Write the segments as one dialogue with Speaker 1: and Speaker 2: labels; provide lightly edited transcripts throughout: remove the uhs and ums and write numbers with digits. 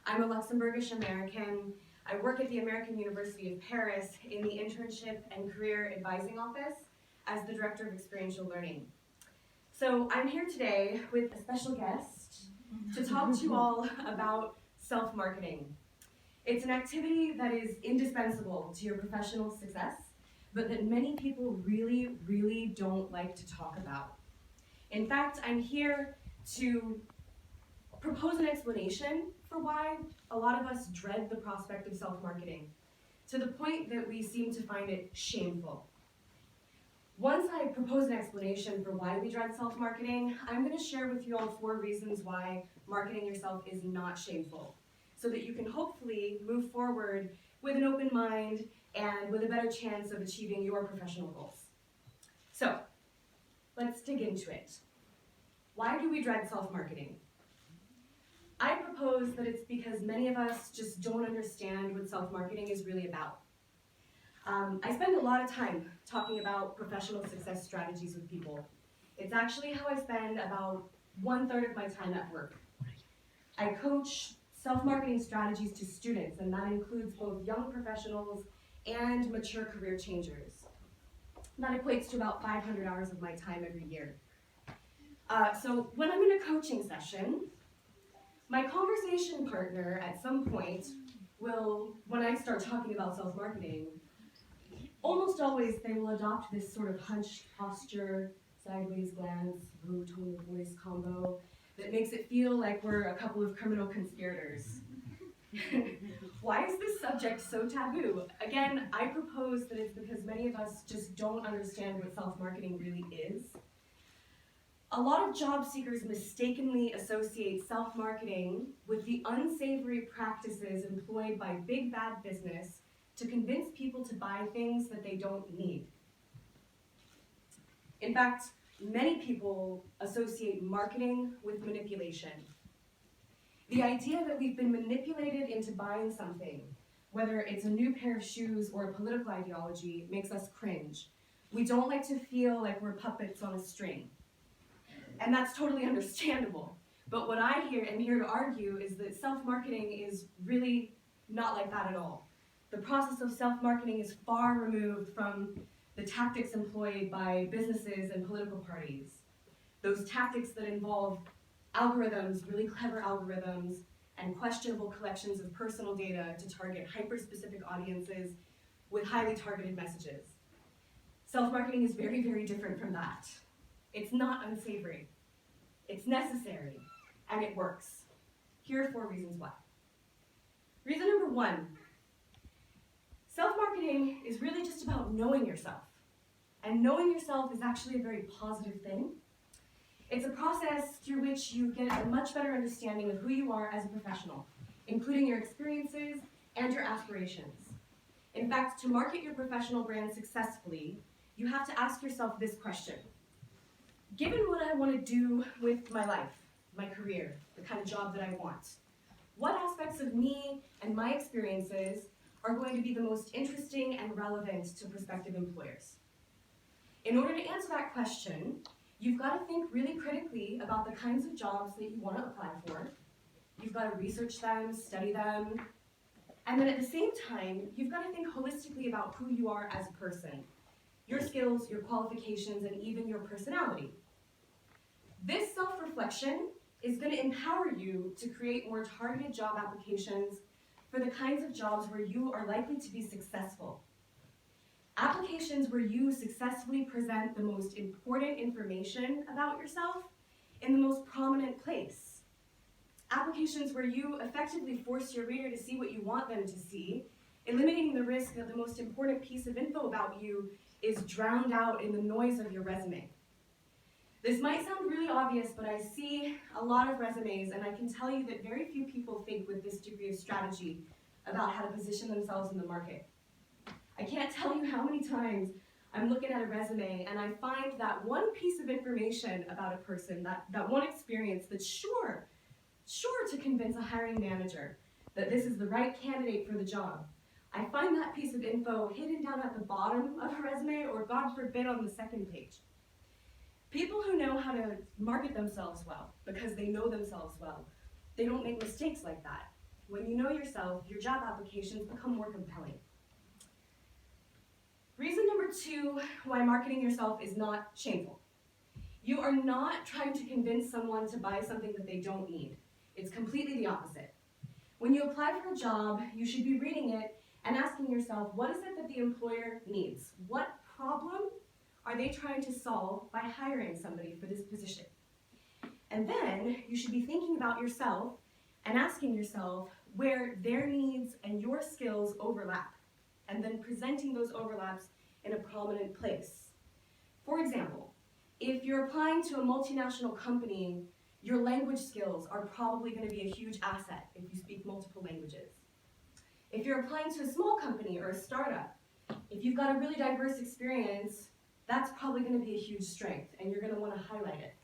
Speaker 1: I'm a Luxembourgish American. I work at the American University of Paris in the Internship and Career Advising Office as the Director of Experiential Learning. So I'm here today with a special guest to talk to you all about self-marketing. It's an activity that is indispensable to your professional success, but that many people really don't like to talk about. In fact, I'm here to propose an explanation for why a lot of us dread the prospect of self-marketing, to the point that we seem to find it shameful. Once I propose an explanation for why we dread self-marketing, I'm going to share with you all 4 reasons why marketing yourself is not shameful, so that you can hopefully move forward with an open mind and with a better chance of achieving your professional goals. So, let's dig into it. Why do we dread self-marketing? I propose that it's because many of us just don't understand what self-marketing is really about. I spend a lot of time talking about professional success strategies with people. It's actually how I spend about 1/3 of my time at work. I coach self-marketing strategies to students, and that includes both young professionals and mature career changers. That equates to about 500 hours of my time every year. So when I'm in a coaching session, my conversation partner at some point will, when I start talking about self-marketing, almost always they will adopt this sort of hunched posture, sideways glance, low tone of voice combo that makes it feel like we're a couple of criminal conspirators. Why is this subject so taboo? Again, I propose that it's because many of us just don't understand what self-marketing really is. A lot of job seekers mistakenly associate self-marketing with the unsavory practices employed by big bad business to convince people to buy things that they don't need. In fact, many people associate marketing with manipulation. The idea that we've been manipulated into buying something, whether it's a new pair of shoes or a political ideology, makes us cringe. We don't like to feel like we're puppets on a string. And that's totally understandable. But what I am here to argue is that self-marketing is really not like that at all. The process of self-marketing is far removed from the tactics employed by businesses and political parties. Those tactics that involve algorithms, really clever algorithms, and questionable collections of personal data to target hyper-specific audiences with highly targeted messages. Self-marketing is very different from that. It's not unsavory. It's necessary, and it works. Here are 4 reasons why. Reason number 1. Self-marketing is really just about knowing yourself. And knowing yourself is actually a very positive thing. It's a process through which you get a much better understanding of who you are as a professional, including your experiences and your aspirations. In fact, to market your professional brand successfully, you have to ask yourself this question. Given what I want to do with my life, my career, the kind of job that I want, what aspects of me and my experiences are going to be the most interesting and relevant to prospective employers? In order to answer that question, you've got to think really critically about the kinds of jobs that you want to apply for. You've got to research them, study them, and then at the same time, you've got to think holistically about who you are as a person, your skills, your qualifications, and even your personality. This self-reflection is going to empower you to create more targeted job applications for the kinds of jobs where you are likely to be successful. Applications where you successfully present the most important information about yourself in the most prominent place. Applications where you effectively force your reader to see what you want them to see, eliminating the risk that the most important piece of info about you is drowned out in the noise of your resume. This might sound really obvious, but I see a lot of resumes, and I can tell you that very few people think with this degree of strategy about how to position themselves in the market. I can't tell you how many times I'm looking at a resume and I find that one piece of information about a person, that one experience that's sure to convince a hiring manager that this is the right candidate for the job. I find that piece of info hidden down at the bottom of a resume, or God forbid on the second page. People who know how to market themselves well because they know themselves well, they don't make mistakes like that. when you know yourself, your job applications become more compelling. Reason number 2 why marketing yourself is not shameful. You are not trying to convince someone to buy something that they don't need. It's completely the opposite. When you apply for a job, you should be reading it and asking yourself, what is it that the employer needs? What problem are they trying to solve by hiring somebody for this position? And then you should be thinking about yourself and asking yourself where their needs and your skills overlap, and then presenting those overlaps in a prominent place. For example, if you're applying to a multinational company, your language skills are probably going to be a huge asset if you speak multiple languages. If you're applying to a small company or a startup, if you've got a really diverse experience, that's probably going to be a huge strength, and you're going to want to highlight it.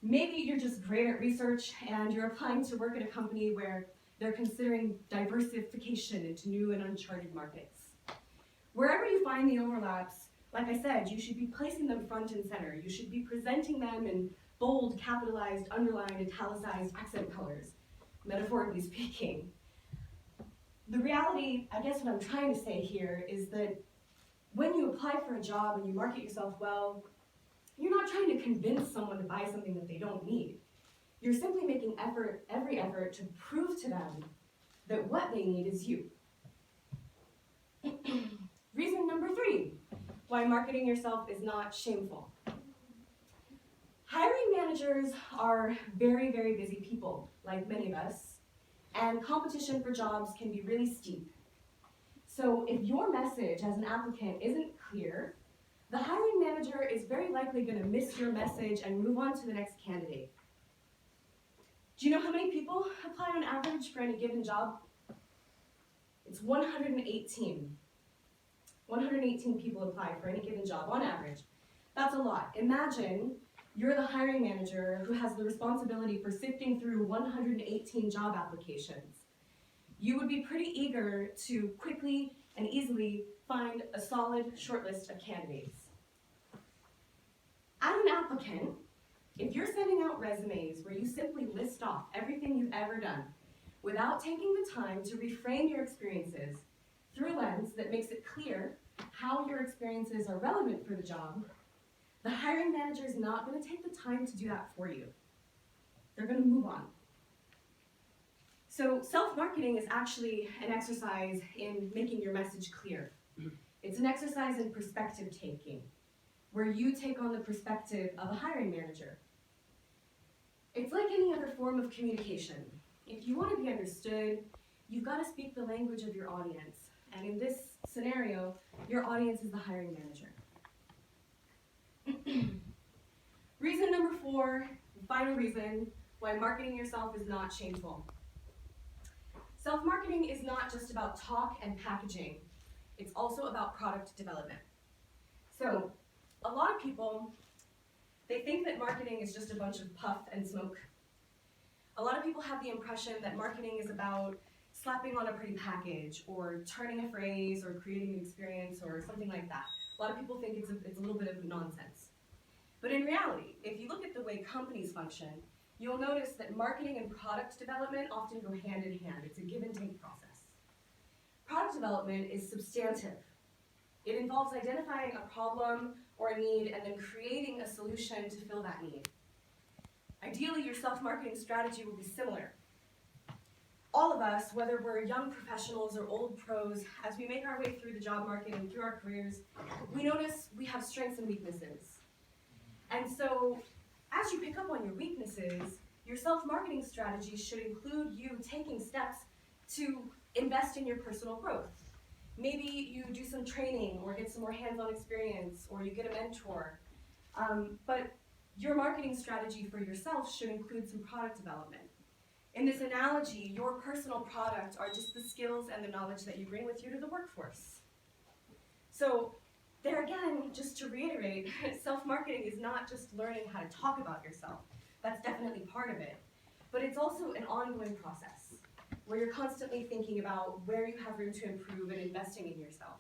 Speaker 1: Maybe you're just great at research and you're applying to work at a company where they're considering diversification into new and uncharted markets. Wherever you find the overlaps, like I said, you should be placing them front and center. You should be presenting them in bold, capitalized, underlined, italicized accent colors, metaphorically speaking. The reality, I guess what I'm trying to say here is that when you apply for a job and you market yourself well, you're not trying to convince someone to buy something that they don't need. You're simply making every effort to prove to them that what they need is you. Reason number 3, why marketing yourself is not shameful. Hiring managers are very, very busy people, like many of us, and competition for jobs can be really steep. So if your message as an applicant isn't clear, the hiring manager is very likely going to miss your message and move on to the next candidate. Do you know how many people apply on average for any given job? It's 118. 118 people apply for any given job on average. That's a lot. Imagine you're the hiring manager who has the responsibility for sifting through 118 job applications. You would be pretty eager to quickly and easily find a solid shortlist of candidates. As an applicant, if you're sending out resumes where you simply list off everything you've ever done without taking the time to reframe your experiences through a lens that makes it clear how your experiences are relevant for the job, the hiring manager is not going to take the time to do that for you. They're going to move on. So self-marketing is actually an exercise in making your message clear. It's an exercise in perspective taking, where you take on the perspective of a hiring manager. It's like any other form of communication. If you want to be understood, you've got to speak the language of your audience. And in this scenario, your audience is the hiring manager. Reason number 4, the final reason why marketing yourself is not shameful. Self-marketing is not just about talk and packaging. It's also about product development. So, a lot of people, they think that marketing is just a bunch of puff and smoke. A lot of people have the impression that marketing is about slapping on a pretty package or turning a phrase or creating an experience or something like that. A lot of people think it's a little bit of nonsense. But in reality, if you look at the way companies function, you'll notice that marketing and product development often go hand in hand. It's a give and take process. Product development is substantive. It involves identifying a problem or a need and then creating a solution to fill that need. Ideally, your self-marketing strategy will be similar. All of us, whether we're young professionals or old pros, as we make our way through the job market and through our careers, we notice we have strengths and weaknesses. And so, as you pick up on your weaknesses, your self-marketing strategy should include you taking steps to invest in your personal growth. Maybe you do some training or get some more hands-on experience or you get a mentor. But your marketing strategy for yourself should include some product development. In this analogy, your personal product are just the skills and the knowledge that you bring with you to the workforce. So there again, just to reiterate, self-marketing is not just learning how to talk about yourself. That's definitely part of it. But it's also an ongoing process where you're constantly thinking about where you have room to improve and investing in yourself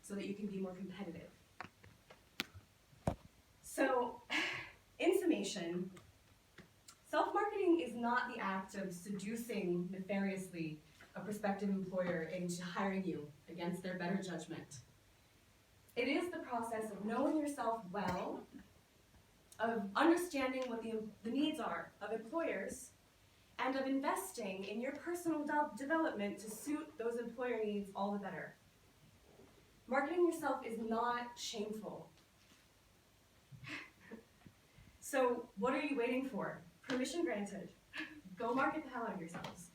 Speaker 1: so that you can be more competitive. So, in summation, Self-marketing is not the act of seducing nefariously a prospective employer into hiring you against their better judgment. It is the process of knowing yourself well, of understanding what the needs are of employers, and of investing in your personal development to suit those employer needs all the better. Marketing yourself is not shameful. So what are you waiting for? Permission granted. Go market the hell out of yourselves.